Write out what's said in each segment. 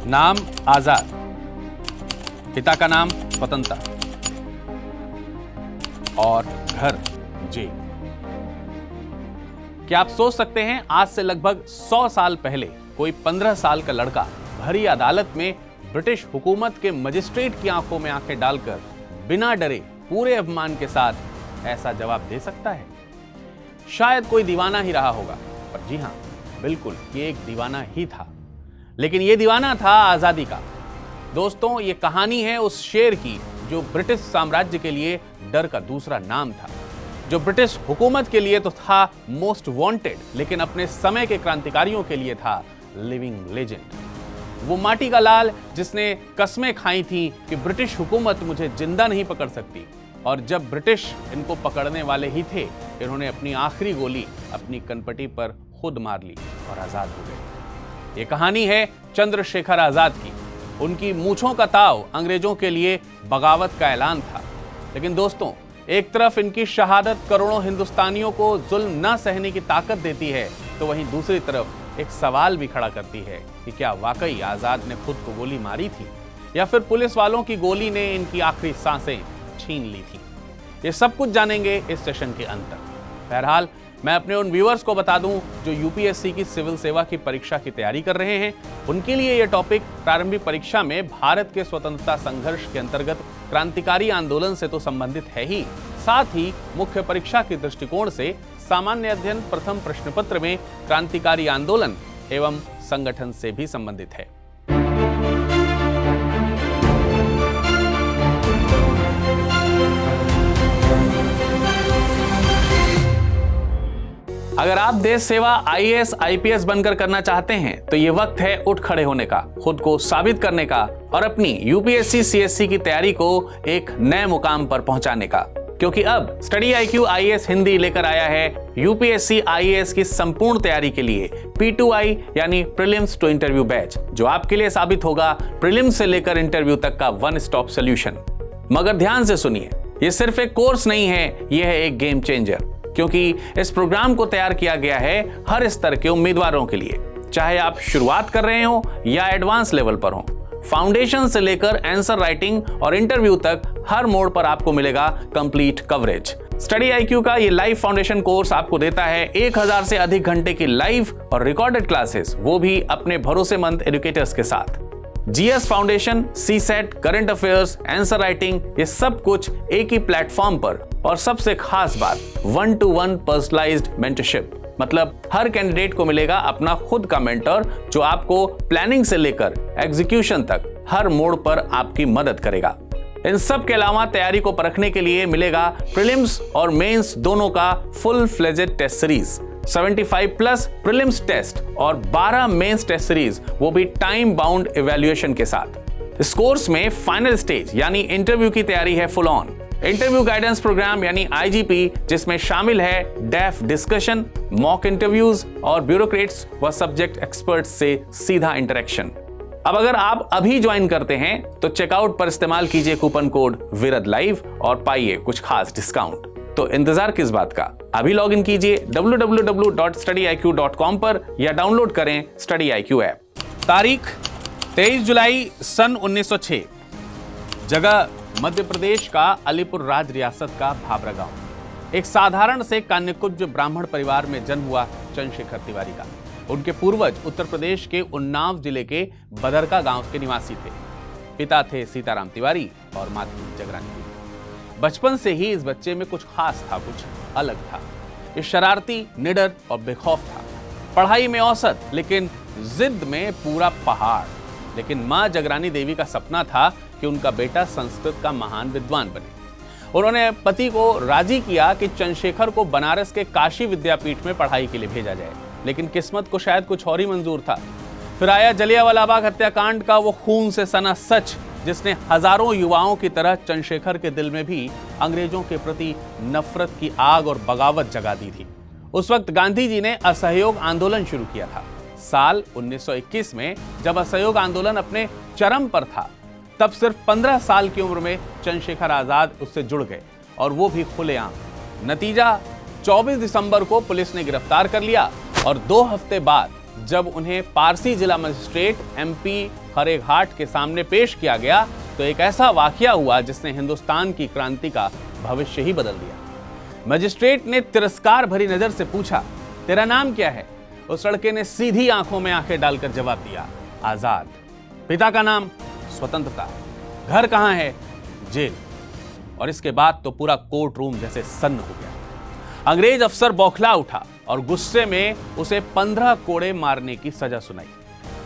नाम आजाद, पिता का नाम स्वतंत्रता और घर जेल। क्या आप सोच सकते हैं, आज से लगभग 100 साल पहले कोई 15 साल का लड़का भरी अदालत में ब्रिटिश हुकूमत के मजिस्ट्रेट की आंखों में आंखें डालकर बिना डरे पूरे अभिमान के साथ ऐसा जवाब दे सकता है? शायद कोई दीवाना ही रहा होगा, पर जी हां, बिल्कुल ये एक दीवाना ही था। लेकिन ये दीवाना था आजादी का। दोस्तों, ये कहानी है उस शेर की जो ब्रिटिश साम्राज्य के लिए डर का दूसरा नाम था, जो ब्रिटिश हुकूमत के लिए तो था मोस्ट वांटेड, लेकिन अपने समय के क्रांतिकारियों के लिए था लिविंग लेजेंड। वो माटी का लाल जिसने कस्में खाई थी कि ब्रिटिश हुकूमत मुझे जिंदा नहीं पकड़ सकती, और जब ब्रिटिश इनको पकड़ने वाले ही थे, इन्होंने अपनी आखिरी गोली अपनी कनपटी पर खुद मार ली और आजाद हो गए। ये कहानी है चंद्रशेखर आजाद की। उनकी मूंछों का ताव अंग्रेजों के लिए बगावत का ऐलान था। लेकिन दोस्तों, एक तरफ इनकी शहादत करोड़ों हिंदुस्तानियों को जुल्म न सहने की ताकत देती है, तो वहीं दूसरी तरफ एक सवाल भी खड़ा करती है कि क्या वाकई आजाद ने खुद को गोली मारी थी, या फिर पुलिस वालों की गोली ने इनकी आखिरी सांसें छीन ली थी। ये सब कुछ जानेंगे इस सेशन के अंत तक। बहरहाल, मैं अपने उन व्यूअर्स को बता दूं जो यूपीएससी की सिविल सेवा की परीक्षा की तैयारी कर रहे हैं, उनके लिए यह टॉपिक प्रारंभिक परीक्षा में भारत के स्वतंत्रता संघर्ष के अंतर्गत क्रांतिकारी आंदोलन से तो संबंधित है ही, साथ ही मुख्य परीक्षा के दृष्टिकोण से सामान्य अध्ययन प्रथम प्रश्न पत्र में क्रांतिकारी आंदोलन एवं संगठन से भी संबंधित है। अगर आप देश सेवा आईएएस आईपीएस बनकर करना चाहते हैं, तो ये वक्त है उठ खड़े होने का, खुद को साबित करने का और अपनी यूपीएससी सीएससी की तैयारी को एक नए मुकाम पर पहुंचाने का। क्योंकि अब स्टडी आईक्यू आईएएस हिंदी लेकर आया है यूपीएससी आईएएस की संपूर्ण तैयारी के लिए P2I यानी प्रीलिम्स टू इंटरव्यू बैच, जो आपके लिए साबित होगा प्रीलिम्स से लेकर इंटरव्यू तक का वन स्टॉप सोल्यूशन। मगर ध्यान से सुनिए, ये सिर्फ एक कोर्स नहीं है, यह है एक गेम चेंजर, क्योंकि इस प्रोग्राम को तैयार किया गया है हर स्तर के उम्मीदवारों के लिए, चाहे आप शुरुआत कर रहे हो या एडवांस लेवल पर हो। फाउंडेशन से लेकर आंसर राइटिंग और इंटरव्यू तक हर मोड पर आपको मिलेगा कंप्लीट कवरेज। स्टडी आईक्यू का ये लाइव फाउंडेशन कोर्स आपको देता है 1000 से अधिक घंटे की लाइव और रिकॉर्डेड क्लासेस, वो भी अपने भरोसेमंद एजुकेटर्स के साथ। GS foundation, CSAT, current affairs, answer writing, ये सब कुछ एक ही प्लेटफॉर्म पर, और सबसे खास बात 1-to-1 पर्सनलाइज्ड मेंटरशिप। मतलब हर कैंडिडेट को मिलेगा अपना खुद का मेंटर, जो आपको प्लानिंग से लेकर एग्जीक्यूशन तक हर मोड़ पर आपकी मदद करेगा। इन सब के अलावा तैयारी को परखने के लिए मिलेगा प्रीलिम्स और मेंस दोनों का full fledged test series, 75+ prelims test और 12 मेंस टेस्ट सीरीज, वो भी टाइम बाउंड इवैल्यूएशन के साथ। इस कोर्स में फाइनल स्टेज यानी इंटरव्यू की तैयारी है full on. Interview guidance programme यानी आईजीपी, जिसमें शामिल है डेफ डिस्कशन, मॉक इंटरव्यूज और ब्यूरोक्रेट्स व सब्जेक्ट एक्सपर्ट्स से सीधा इंटरेक्शन। अब अगर आप अभी ज्वाइन करते हैं तो चेकआउट पर इस्तेमाल कीजिए कूपन कोड विरद लाइव और पाइए कुछ खास डिस्काउंट। तो इंतजार किस बात का, अभी लॉग इन कीजिए www.studyiq.com पर या डाउनलोड करें स्टडी आईक्यू ऐप। तारीख 23 जुलाई सन 1906। जगह मध्य प्रदेश का अलीपुर राज रियासत का भाबरा गांव। एक साधारण से कान्यकुब्ज ब्राह्मण परिवार में जन्म हुआ चंद्रशेखर तिवारी का। उनके पूर्वज उत्तर प्रदेश के उन्नाव जिले के बदरका गांव के निवासी थे। पिता थे सीताराम तिवारी और माँ थी जगरानी देवी। बचपन से ही इस बच्चे में कुछ खास था, कुछ अलग था। ये शरारती, निडर और बेखौफ था। पढ़ाई में औसत, लेकिन जिद में पूरा पहाड़। लेकिन माँ जगरानी देवी का सपना था कि उनका बेटा संस्कृत का महान विद्वान बने। उन्होंने पति को राजी किया कि चंद्रशेखर को बनारस के काशी विद्यापीठ में पढ़ाई के लिए भेजा जाए, लेकिन किस्मत को शायद कुछ और ही मंजूर था। फिर आया जलियांवाला बाग हत्याकांड का वो खून से सना सच, जिसने हजारों युवाओं की तरह चंद्रशेखर के दिल में भी अंग्रेजों के प्रति नफरत की आग और बगावत जगा दी थी। उस वक्त गांधी जी ने असहयोग आंदोलन शुरू किया था। साल 1921 में जब असहयोग आंदोलन अपने चरम पर था, तब सिर्फ 15 साल की उम्र में चंद्रशेखर आजाद उससे जुड़ गए, और वो भी खुलेआम। नतीजा 24 दिसंबर को पुलिस ने गिरफ्तार कर लिया और 2 हफ्ते बाद जब उन्हें पारसी जिला मजिस्ट्रेट MP खरेघाट के सामने पेश किया गया तो एक ऐसा वाकया हुआ जिसने हिंदुस्तान की क्रांति का भविष्य ही बदल दिया। मजिस्ट्रेट ने तिरस्कार भरी नजर से पूछा, तेरा नाम क्या है? उस लड़के ने सीधी आंखों में आंखें डालकर जवाब दिया, आजाद। पिता का नाम? स्वतंत्रता। घर कहां है? जेल। और इसके बाद तो पूरा कोर्ट रूम जैसे सन्न हो गया। अंग्रेज अफसर बौखला उठा और गुस्से में उसे 15 कोड़े मारने की सजा सुनाई।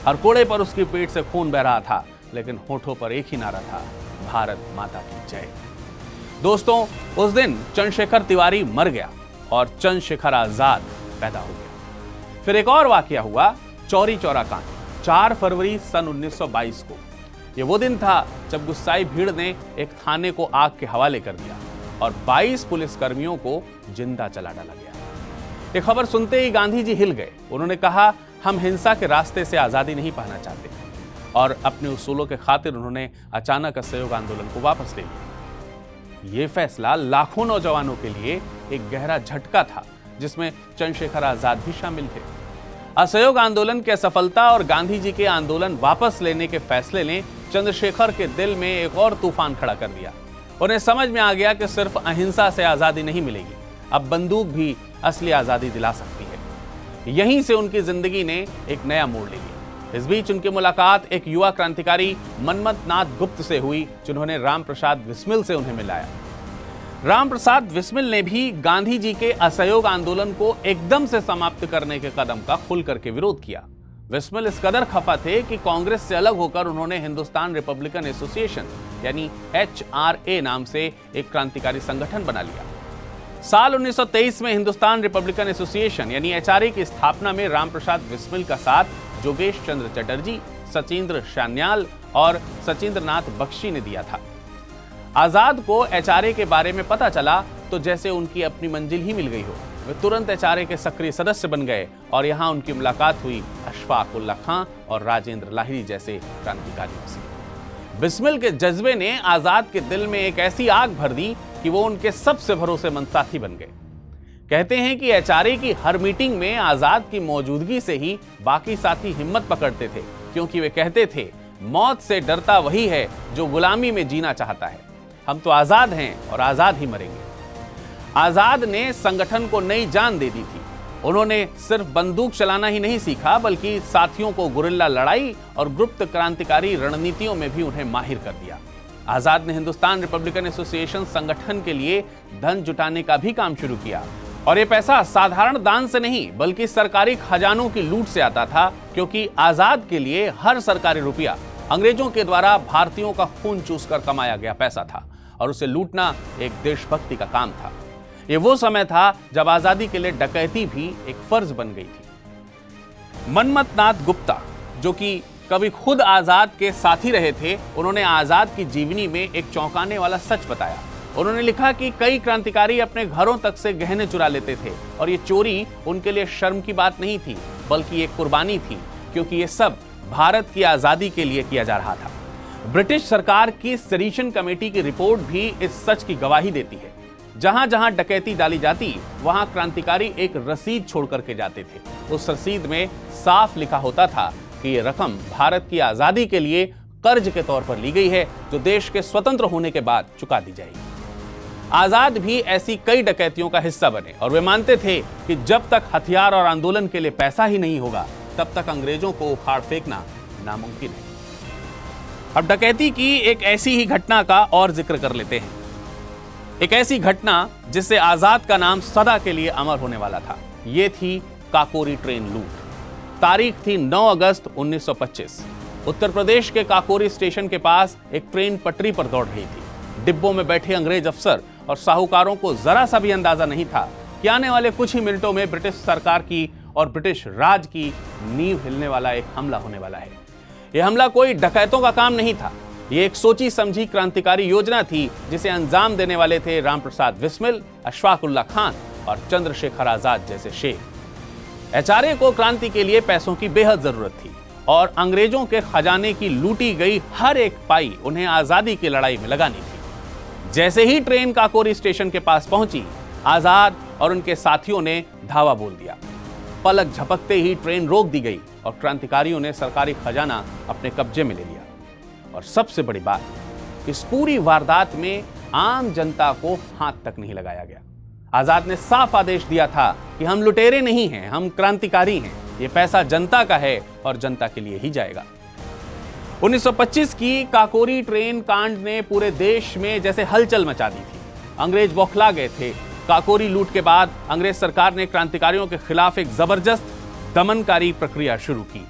हर कोड़े पर उसकी पीठ से खून बह रहा था, लेकिन होठों पर एक ही नारा था, भारत माता की जय। दोस्तों, उस दिन चंद्रशेखर तिवारी मर गया और चंद्रशेखर आजाद पैदा हो गया। फिर एक और वाकया हुआ, चौरी चौरा कांड, 4 फरवरी सन 1922 को। यह वो दिन था जब गुस्साई भीड़ ने एक थाने को आग के हवाले कर दिया और 22 पुलिसकर्मियों को जिंदा जला डाला गया। ये खबर सुनते ही गांधी जी हिल गए। उन्होंने कहा, हम हिंसा के रास्ते से आजादी नहीं पाना चाहते, और अपने उसूलों के खातिर उन्होंने अचानक असहयोग आंदोलन को वापस ले लिया। यह फैसला लाखों नौजवानों के लिए एक गहरा झटका था, जिसमें चंद्रशेखर आजाद भी शामिल थे। असहयोग आंदोलन की असफलता और गांधी जी के आंदोलन वापस लेने के फैसले ने चंद्रशेखर के दिल में एक और तूफान खड़ा कर दिया। उन्हें समझ में आ गया कि सिर्फ अहिंसा से आजादी नहीं मिलेगी, अब बंदूक भी असली आजादी दिला सकती है। यहीं से उनकी जिंदगी ने एक नया मोड़ ले लिया। इस बीच उनकी मुलाकात एक युवा क्रांतिकारी मनमथ नाथ गुप्त से हुई, जिन्होंने राम प्रसाद बिस्मिल से उन्हें मिलाया। राम प्रसाद बिस्मिल ने भी गांधी जी के असहयोग आंदोलन को एकदम से समाप्त करने के कदम का खुल करके विरोध किया। बिस्मिल इस कदर खफा थे कि कांग्रेस से अलग होकर उन्होंने हिंदुस्तान रिपब्लिकन एसोसिएशन यानी HRA नाम से एक क्रांतिकारी संगठन बना लिया। साल 1923 में हिंदुस्तान रिपब्लिकन एसोसिएशन यानी HRA की स्थापना में राम प्रसाद बिस्मिल का साथ जोगेश चंद्र चटर्जी, सचिंद्र सान्याल और सचिंद्र नाथ बख्शी ने दिया था। आजाद को HRA के बारे में पता चला तो जैसे उनकी अपनी मंजिल ही मिल गई हो। वे तुरंत HRA के सक्रिय सदस्य बन गए और यहां उनकी मुलाकात हुई अशफाक उल्लाह खां और राजेंद्र लाहिड़ी जैसे क्रांतिकारियों से। बिस्मिल के जज्बे ने आजाद के दिल में एक ऐसी आग भर दी कि वो उनके सबसे भरोसेमंद साथी बन गए। कहते हैं कि HRA की हर मीटिंग में आजाद की मौजूदगी से ही बाकी साथी हिम्मत पकड़ते थे, क्योंकि वे कहते थे, मौत से डरता वही है जो गुलामी में जीना चाहता है। हम तो आजाद हैं और आजाद ही मरेंगे। आजाद ने संगठन को नई जान दे दी थी। उन्होंने सिर्फ बंदूक चलाना ही नहीं सीखा, बल्कि साथियों को गुरिल्ला लड़ाई और गुप्त क्रांतिकारी रणनीतियों में भी उन्हें माहिर कर दिया। आजाद ने हिंदुस्तान रिपब्लिकन एसोसिएशन संगठन के लिए धन जुटाने का भी काम शुरू किया, और यह पैसा साधारण दान से नहीं बल्कि सरकारी खजानों की लूट से आता था, क्योंकि आजाद के लिए हर सरकारी रुपया अंग्रेजों के द्वारा भारतीयों का खून चूसकर कमाया गया पैसा था, और उसे लूटना एक देशभक्ति का काम था। ये वो समय था जब आजादी के लिए डकैती भी एक फर्ज बन गई थी। मनमथ नाथ गुप्ता, जो कि कभी खुद आजाद के साथी रहे थे, उन्होंने आजाद की जीवनी में एक चौंकाने वाला सच बताया। उन्होंने लिखा कि कई क्रांतिकारी अपने घरों तक से गहने चुरा लेते थे, और ये चोरी उनके लिए शर्म की बात नहीं थी, बल्कि एक कुर्बानी थी, क्योंकि ये सब भारत की आजादी के लिए किया जा रहा था। ब्रिटिश सरकार की सेडिशन कमेटी की रिपोर्ट भी इस सच की गवाही देती है। जहां जहां डकैती डाली जाती, वहां क्रांतिकारी एक रसीद छोड़ करके जाते थे। उस रसीद में साफ लिखा होता था कि ये रकम भारत की आजादी के लिए कर्ज के तौर पर ली गई है, जो देश के स्वतंत्र होने के बाद चुका दी जाएगी। आजाद भी ऐसी कई डकैतियों का हिस्सा बने, और वे मानते थे कि जब तक हथियार और आंदोलन के लिए पैसा ही नहीं होगा, तब तक अंग्रेजों को उखाड़ फेंकना नामुमकिन है। अब डकैती की एक ऐसी ही घटना का और जिक्र कर लेते हैं। एक ऐसी घटना जिससे आजाद का नाम सदा के लिए अमर होने वाला था। यह थी काकोरी ट्रेन लूट। तारीख थी 9 अगस्त 1925। उत्तर प्रदेश के काकोरी स्टेशन के पास एक ट्रेन पटरी पर दौड़ रही थी। डिब्बों में बैठे अंग्रेज अफसर और साहूकारों को जरा सा भी अंदाजा नहीं था कि आने वाले कुछ ही मिनटों में ब्रिटिश सरकार की और ब्रिटिश राज की नींव हिलने वाला एक हमला होने वाला है। यह हमला कोई डकैतों का काम नहीं था। यह एक सोची समझी क्रांतिकारी योजना थी, जिसे अंजाम देने वाले थे राम प्रसाद बिस्मिल, अशफाक उल्लाह खान और चंद्रशेखर आजाद जैसे शेर। HRA को क्रांति के लिए पैसों की बेहद जरूरत थी, और अंग्रेजों के खजाने की लूटी गई हर एक पाई उन्हें आजादी की लड़ाई में लगानी थी। जैसे ही ट्रेन काकोरी स्टेशन के पास पहुंची, आजाद और उनके साथियों ने धावा बोल दिया। पलक झपकते ही ट्रेन रोक दी गई और क्रांतिकारियों ने सरकारी खजाना अपने कब्जे में ले लिया। और सबसे बड़ी बात, इस पूरी वारदात में आम जनता को हाथ तक नहीं लगाया गया। आजाद ने साफ आदेश दिया था कि हम लुटेरे नहीं हैं, हम क्रांतिकारी हैं, ये पैसा जनता का है और जनता के लिए ही जाएगा। 1925 की काकोरी ट्रेन कांड ने पूरे देश में जैसे हलचल मचा दी थी। अंग्रेज बौखला गए थे। काकोरी लूट के बाद अंग्रेज सरकार ने क्रांतिकारियों के खिलाफ एक जबरदस्त दमनकारी प्रक्रिया शुरू की।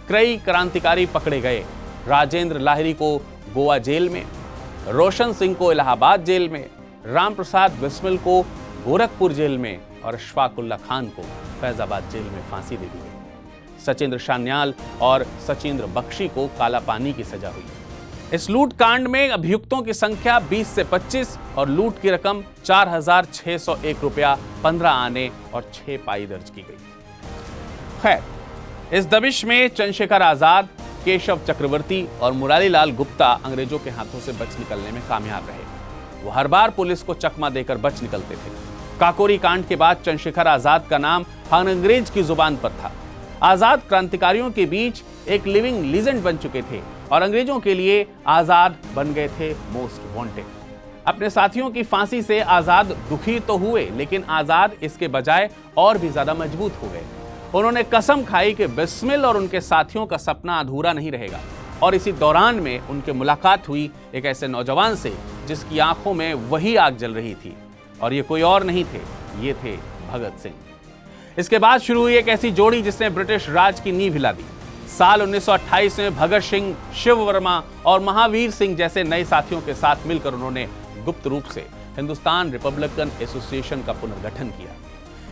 कई क्रांतिकारी पकड़े गए। राजेंद्र लाहिरी को गोवा जेल में, रोशन सिंह को इलाहाबाद जेल में, राम प्रसाद बिस्मिल को गोरखपुर जेल में और अशफाकुल्ला खान को फैजाबाद जेल में फांसी दे दी गई। सचिंद्र सान्याल और सचिंद्र बख्शी को काला पानी की सजा हुई। इस लूट कांड में अभियुक्तों की संख्या 20 से 25 और लूट की रकम 4,601 रुपया, 15 आने और 6 पाई दर्ज की गई। खैर, इस दबिश में चंद्रशेखर आजाद, केशव चक्रवर्ती और मुरारीलाल गुप्ता अंग्रेजों के हाथों से बच निकलने में कामयाब रहे। वो हर बार पुलिस को चकमा देकर बच निकलते थे। काकोरी कांड के बाद चंद्रशेखर आजाद का नाम हर अंग्रेज की जुबान पर था। आजाद क्रांतिकारियों के बीच एक लिविंग लीजेंड बन चुके थे और अंग्रेजों के लिए आजाद बन गए थे मोस्ट वांटेड। अपने साथियों की फांसी से आजाद दुखी तो हुए, लेकिन आजाद इसके बजाय और भी ज्यादा मजबूत हो गए। उन्होंने कसम खाई कि बिस्मिल और उनके साथियों का सपना अधूरा नहीं रहेगा। और इसी दौरान में उनकी मुलाकात हुई एक ऐसे नौजवान से जिसकी आंखों में वही आग जल रही थी, और ये कोई और नहीं थे, ये थे भगत सिंह। इसके बाद शुरू हुई एक ऐसी जोड़ी जिसने ब्रिटिश राज की नींव हिला दी। साल 1928 में भगत सिंह, शिव वर्मा और महावीर सिंह जैसे नए साथियों के साथ मिलकर उन्होंने गुप्त रूप से हिंदुस्तान रिपब्लिकन एसोसिएशन का पुनर्गठन किया।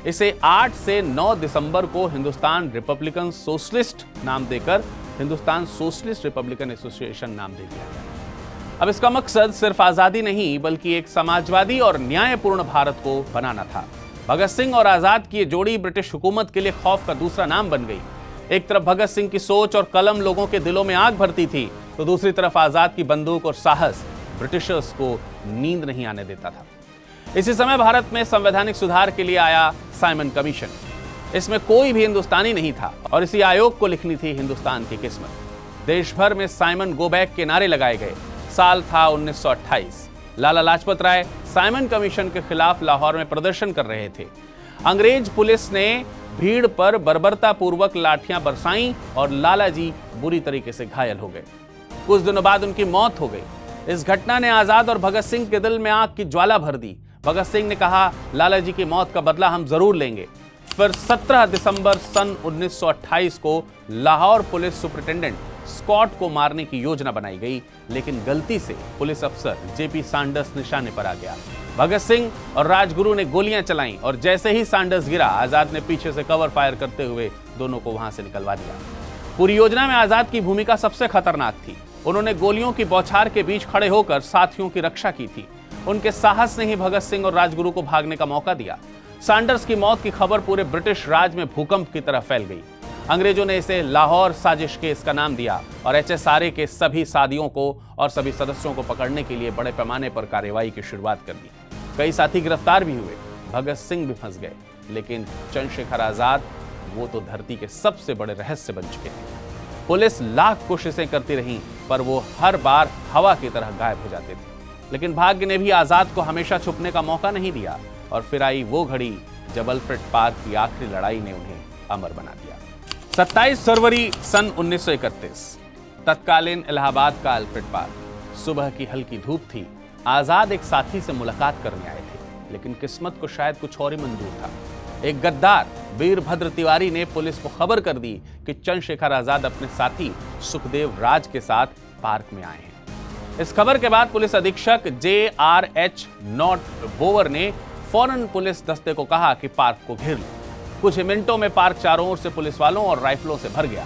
इसे 8 से 9 दिसंबर को हिंदुस्तान रिपब्लिकन सोशलिस्ट नाम देकर हिंदुस्तान सोशलिस्ट रिपब्लिकन एसोसिएशन नाम दे दिया गया। अब इसका मकसद सिर्फ आजादी नहीं बल्कि एक समाजवादी और न्यायपूर्ण भारत को बनाना था। भगत सिंह और आजाद की ये जोड़ी ब्रिटिश हुकूमत के लिए खौफ का दूसरा नाम बन गई। एक तरफ भगत सिंह की सोच और कलम लोगों के दिलों में आग भरती थी, तो दूसरी तरफ आजाद की बंदूक और साहस ब्रिटिशर्स को नींद नहीं आने देता था। इसी समय भारत में संवैधानिक सुधार के लिए आया साइमन कमीशन। इसमें कोई भी हिंदुस्तानी नहीं था और इसी आयोग को लिखनी थी हिंदुस्तान की किस्मत। देश भर में साइमन गो बैक के नारे लगाए गए। साल था 1928। लाला लाजपत राय साइमन कमीशन के खिलाफ लाहौर में प्रदर्शन कर रहे थे। अंग्रेज पुलिस ने भीड़ पर बर्बरतापूर्वक लाठियां बरसाईं और लाला जी बुरी तरीके से घायल हो गए। कुछ दिनों बाद उनकी मौत हो गई। इस घटना ने आजाद और भगत सिंह के दिल में आग की ज्वाला भर दी। भगत सिंह ने कहा, लाला जी की मौत का बदला हम जरूर लेंगे। फिर 17 दिसंबर सन 1928 को लाहौर पुलिस सुपरिटेंडेंट स्कॉट को मारने की योजना बनाई गई, लेकिन गलती से पुलिस अफसर जेपी सैंडर्स निशाने पर आ गया। भगत सिंह और राजगुरु ने गोलियां चलाईं और जैसे ही सैंडर्स गिरा, आजाद ने पीछे से कवर फायर करते हुए दोनों को वहां से निकलवा दिया। पूरी योजना में आजाद की भूमिका सबसे खतरनाक थी। उन्होंने गोलियों की बौछार के बीच खड़े होकर साथियों की रक्षा की थी। उनके साहस ने ही भगत सिंह और राजगुरु को भागने का मौका दिया। सैंडर्स की मौत की खबर पूरे ब्रिटिश राज में भूकंप की तरह फैल गई। अंग्रेजों ने इसे लाहौर साजिश केस का नाम दिया और HSRA के सभी साथियों को और सभी सदस्यों को पकड़ने के लिए बड़े पैमाने पर कार्रवाई की शुरुआत कर दी। कई साथी गिरफ्तार भी हुए, भगत सिंह भी फंस गए, लेकिन चंद्रशेखर आजाद, वो तो धरती के सबसे बड़े रहस्य बन चुके थे। पुलिस लाख कोशिशें करती रही, पर वो हर बार हवा की तरह गायब हो जाते थे। लेकिन भाग्य ने भी आजाद को हमेशा छुपने का मौका नहीं दिया और फिर आई वो घड़ी जब अल्फ्रेड पार्क की आखिरी लड़ाई ने उन्हें अमर बना दिया। 27 फरवरी सन 1931, तत्कालीन इलाहाबाद का अल्फ्रेड पार्क। सुबह की हल्की धूप थी। आजाद एक साथी से मुलाकात करने आए थे, लेकिन किस्मत को शायद कुछ और ही मंजूर था। एक गद्दार वीरभद्र तिवारी ने पुलिस को खबर कर दी कि चंद्रशेखर आजाद अपने साथी सुखदेव राज के साथ पार्क में आए हैं। इस खबर के बाद पुलिस अधीक्षक JRH नॉट बोवर ने फौरन पुलिस दस्ते को कहा कि पार्क को घेर लो। कुछ ही मिनटों में पार्क चारों ओर से पुलिस वालों और राइफलों से भर गया।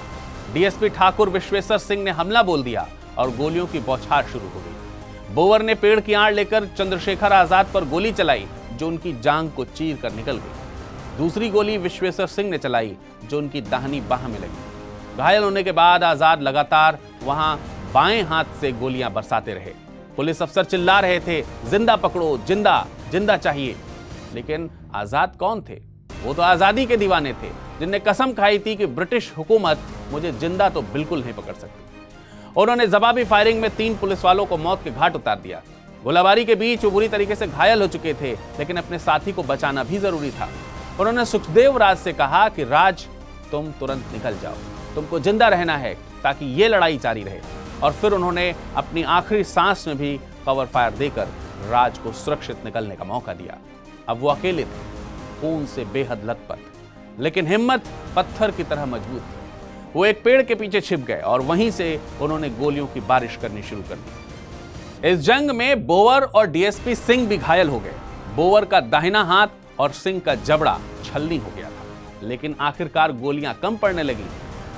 DSP ठाकुर विश्वेश्वर सिंह ने हमला बोल दिया और गोलियों की बौछार शुरू हो गई। बोवर ने पेड़ की आड़ लेकर चंद्रशेखर आजाद पर गोली चलाई, जो उनकी जांघ को चीर कर निकल गई। दूसरी गोली विश्वेश्वर सिंह ने चलाई, जो उनकी दाहिनी बाह में लगी। घायल होने के बाद आजाद लगातार वहां बाएं हाथ से गोलियां बरसाते रहे। पुलिस अफसर चिल्ला रहे थे, जिंदा पकड़ो, जिंदा, जिंदा चाहिए। लेकिन आजाद कौन थे? वो तो आजादी के दीवाने थे। जिनने कसम खाई थी कि ब्रिटिश हुकूमत मुझे जिंदा तो बिल्कुल नहीं पकड़ सकती। उन्होंने जवाबी फायरिंग में 3 पुलिस वालों को मौत के घाट उतार दिया। गोलाबारी के बीच वो बुरी तरीके से घायल हो चुके थे, लेकिन अपने साथी को बचाना भी जरूरी था। उन्होंने सुखदेव राज से कहा कि राज, तुम तुरंत निकल जाओ, तुमको जिंदा रहना है ताकि ये लड़ाई जारी रहे। और फिर उन्होंने अपनी आखिरी सांस में भी कवर फायर देकर राज को सुरक्षित निकलने का मौका दिया। अब वो अकेले थे, खून से बेहद लथपथ, लेकिन हिम्मत पत्थर की तरह मजबूत थी। वो एक पेड़ के पीछे छिप गए और वहीं से उन्होंने गोलियों की बारिश करनी शुरू कर दी। इस जंग में बोवर और डीएसपी सिंह भी घायल हो गए। बोवर का दाहिना हाथ और सिंह का जबड़ा छलनी हो गया था, लेकिन आखिरकार गोलियां कम पड़ने लगी।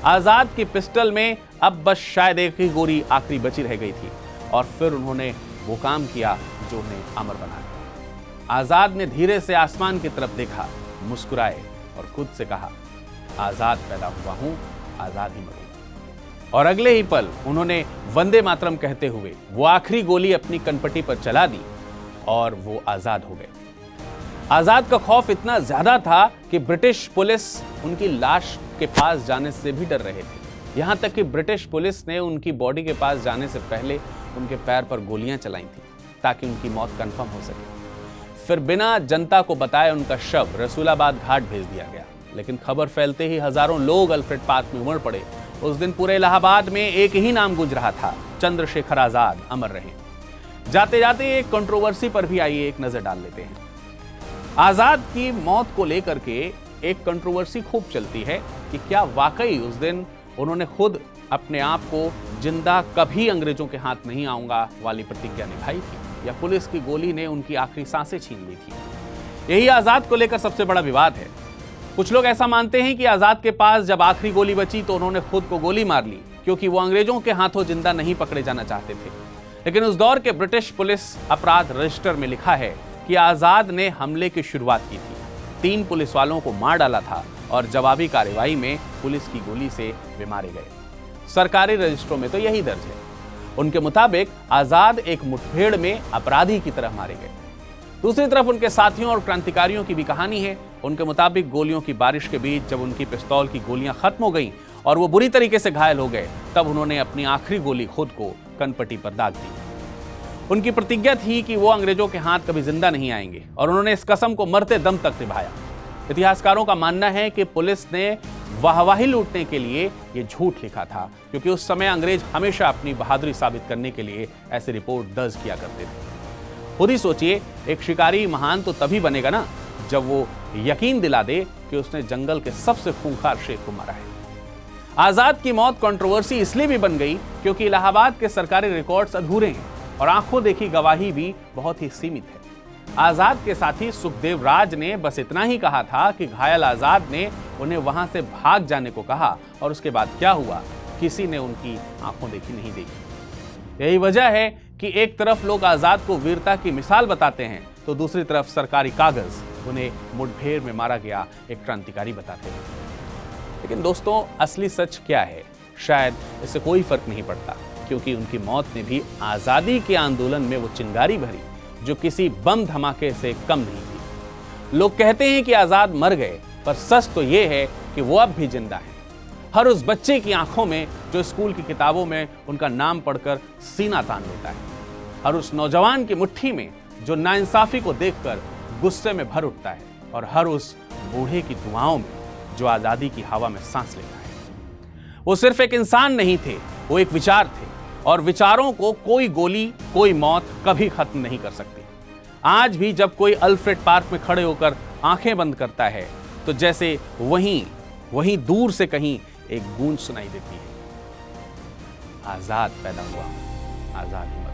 आजाद की पिस्टल में अब बस शायद एक ही गोली आखिरी बची रह गई थी, और फिर उन्होंने वो काम किया जो उन्हें अमर बना दिया। आजाद ने धीरे से आसमान की तरफ देखा, मुस्कुराए और खुद से कहा, आजाद पैदा हुआ हूं, आजाद ही मरूंगा। और अगले ही पल उन्होंने वंदे मातरम कहते हुए वो आखिरी गोली अपनी कनपटी पर चला दी और वो आजाद हो गए। आजाद का खौफ इतना ज्यादा था कि ब्रिटिश पुलिस उनकी लाश के पास जाने से भी डर रहे थे। यहां तक कि ब्रिटिश पुलिस ने उनकी बॉडी के पास जाने से पहले उनके पैर पर गोलियां चलाई थी ताकि उनकी मौत कंफर्म हो सके। फिर बिना जनता को बताए उनका शव रसूलाबाद घाट भेज दिया गया, लेकिन खबर फैलते ही हजारों लोग अल्फ्रेड पार्क में उमड़ पड़े। उस दिन पूरे इलाहाबाद में एक ही नाम गूंज रहा था, चंद्रशेखर आजाद अमर रहे। जाते जाते एक कंट्रोवर्सी पर भी आइए एक नजर डाल लेते हैं। आजाद की मौत को लेकर के एक कंट्रोवर्सी खूब चलती है कि क्या वाकई उस दिन उन्होंने खुद अपने आप को जिंदा कभी अंग्रेजों के हाथ नहीं आऊंगा वाली प्रतिज्ञा निभाई थी, या पुलिस की गोली ने उनकी आखिरी सांसें छीन ली थी। यही आजाद को लेकर सबसे बड़ा विवाद है। कुछ लोग ऐसा मानते हैं कि आजाद के पास जब आखिरी गोली बची तो उन्होंने खुद को गोली मार ली, क्योंकि वो अंग्रेजों के हाथों जिंदा नहीं पकड़े जाना चाहते थे। लेकिन उस दौर के ब्रिटिश पुलिस अपराध रजिस्टर में लिखा है कि आजाद ने हमले की शुरुआत की थी, 3 पुलिस वालों को मार डाला था और जवाबी कार्रवाई में पुलिस की गोली से वे मारे गए। सरकारी रजिस्ट्रों में तो यही दर्ज है। उनके मुताबिक आजाद एक मुठभेड़ में अपराधी की तरह मारे गए। दूसरी तरफ उनके साथियों और क्रांतिकारियों की भी कहानी है। उनके मुताबिक गोलियों की बारिश के बीच जब उनकी पिस्तौल की गोलियां खत्म हो गईं और वो बुरी तरीके से घायल हो गए, तब उन्होंने अपनी आखिरी गोली खुद को कनपटी पर दाग दी। उनकी प्रतिज्ञा थी कि वो अंग्रेजों के हाथ कभी जिंदा नहीं आएंगे, और उन्होंने इस कसम को मरते दम तक निभाया। इतिहासकारों का मानना है कि पुलिस ने वाहवाही लूटने के लिए ये झूठ लिखा था, क्योंकि उस समय अंग्रेज हमेशा अपनी बहादुरी साबित करने के लिए ऐसी रिपोर्ट दर्ज किया करते थे। खुद ही सोचिए, एक शिकारी महान तो तभी बनेगा ना जब वो यकीन दिला दे कि उसने जंगल के सबसे खूंखार शेर को मारा है। आजाद की मौत कंट्रोवर्सी इसलिए भी बन गई क्योंकि इलाहाबाद के सरकारी रिकॉर्ड्स अधूरे हैं और आंखों देखी गवाही भी बहुत ही सीमित है। आजाद के साथी सुखदेव राज ने बस इतना ही कहा था कि घायल आजाद ने उन्हें वहां से भाग जाने को कहा, और उसके बाद क्या हुआ किसी ने उनकी आंखों देखी नहीं देखी। यही वजह है कि एक तरफ लोग आजाद को वीरता की मिसाल बताते हैं, तो दूसरी तरफ सरकारी कागज उन्हें मुठभेड़ में मारा गया एक क्रांतिकारी बताते हैं। लेकिन दोस्तों, असली सच क्या है? शायद इससे कोई फर्क नहीं पड़ता, क्योंकि उनकी मौत ने भी आजादी के आंदोलन में वो चिंगारी भरी जो किसी बम धमाके से कम नहीं थी। लोग कहते हैं कि आजाद मर गए, पर सच तो ये है कि वो अब भी जिंदा हैं। हर उस बच्चे की आंखों में जो स्कूल की किताबों में उनका नाम पढ़कर सीना तान लेता है, हर उस नौजवान की मुट्ठी में जो नाइंसाफी को देखकर गुस्से में भर उठता है, और हर उस बूढ़े की दुआओं में जो आजादी की हवा में सांस लेता है। वो सिर्फ एक इंसान नहीं थे, वो एक विचार थे, और विचारों को कोई गोली, कोई मौत कभी खत्म नहीं कर सकती। आज भी जब कोई अल्फ्रेड पार्क में खड़े होकर आंखें बंद करता है, तो जैसे वहीं दूर से कहीं एक गूंज सुनाई देती है, आजाद पैदा हुआ, आजाद ही मरूंगा।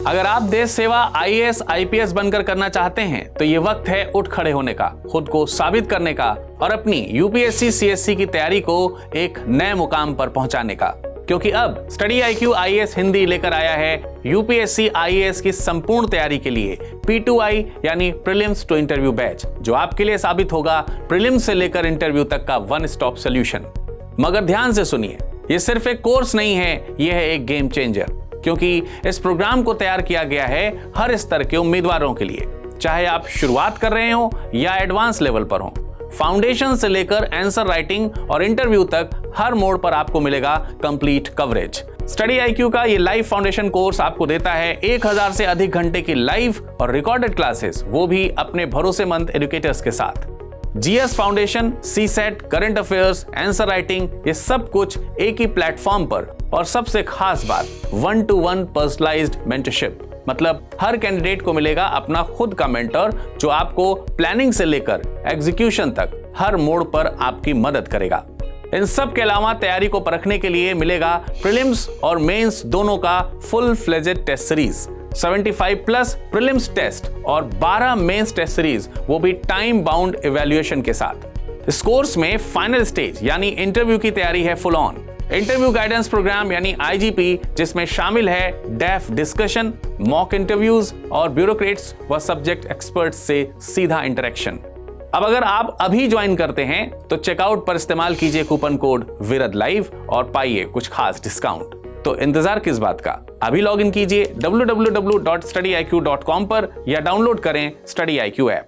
अगर आप देश सेवा आईएएस आईपीएस बनकर करना चाहते हैं तो ये वक्त है उठ खड़े होने का, खुद को साबित करने का और अपनी यूपीएससी सीएससी की तैयारी को एक नए मुकाम पर पहुंचाने का। क्योंकि अब स्टडी आईक्यू आईएएस हिंदी लेकर आया है यूपीएससी आईएएस की संपूर्ण तैयारी के लिए P2I यानी प्रीलिम्स टू इंटरव्यू बैच, जो आपके लिए साबित होगा प्रीलिम्स से लेकर इंटरव्यू तक का वन स्टॉप सॉल्यूशन। मगर ध्यान से सुनिए, ये सिर्फ एक कोर्स नहीं है, यह है एक गेम चेंजर, क्योंकि इस प्रोग्राम को तैयार किया गया है हर स्तर के उम्मीदवारों के लिए, चाहे आप शुरुआत कर रहे हो या एडवांस लेवल पर हो। फाउंडेशन से लेकर आंसर राइटिंग और इंटरव्यू तक हर मोड़ पर आपको मिलेगा कंप्लीट कवरेज। स्टडी IQ का ये लाइव फाउंडेशन कोर्स आपको देता है 1000 से अधिक घंटे की लाइव और रिकॉर्डेड क्लासेस, वो भी अपने भरोसेमंद एजुकेटर्स के साथ। GS foundation, CSET, current affairs, answer writing, ये सब कुछ एक ही प्लेटफॉर्म पर, और सबसे खास बात 1-to-1 पर्सनलाइज्ड मेंटरशिप, मतलब हर कैंडिडेट को मिलेगा अपना खुद का मेंटर जो आपको प्लानिंग से लेकर एग्जीक्यूशन तक हर मोड़ पर आपकी मदद करेगा। इन सब के अलावा तैयारी को परखने के लिए मिलेगा प्रीलिम्स और मेंस दोनों का full fledged test series, 75+ prelims test और 12 मेंस टेस्ट सीरीज, वो भी टाइम बाउंड इवैल्यूएशन के साथ। इस कोर्स में फाइनल स्टेज यानी इंटरव्यू की तैयारी है full on. Interview guidance programme यानी IGP, जिसमें शामिल है डेफ डिस्कशन, मॉक इंटरव्यूज और ब्यूरोक्रेट्स व सब्जेक्ट एक्सपर्ट्स से सीधा इंटरेक्शन। अब अगर आप अभी ज्वाइन करते हैं तो चेकआउट पर इस्तेमाल कीजिए कूपन कोड विरद लाइव और पाइए कुछ खास डिस्काउंट। तो इंतजार किस बात का, अभी लॉग इन कीजिए www.studyiq.com पर या डाउनलोड करें स्टडी IQ ऐप।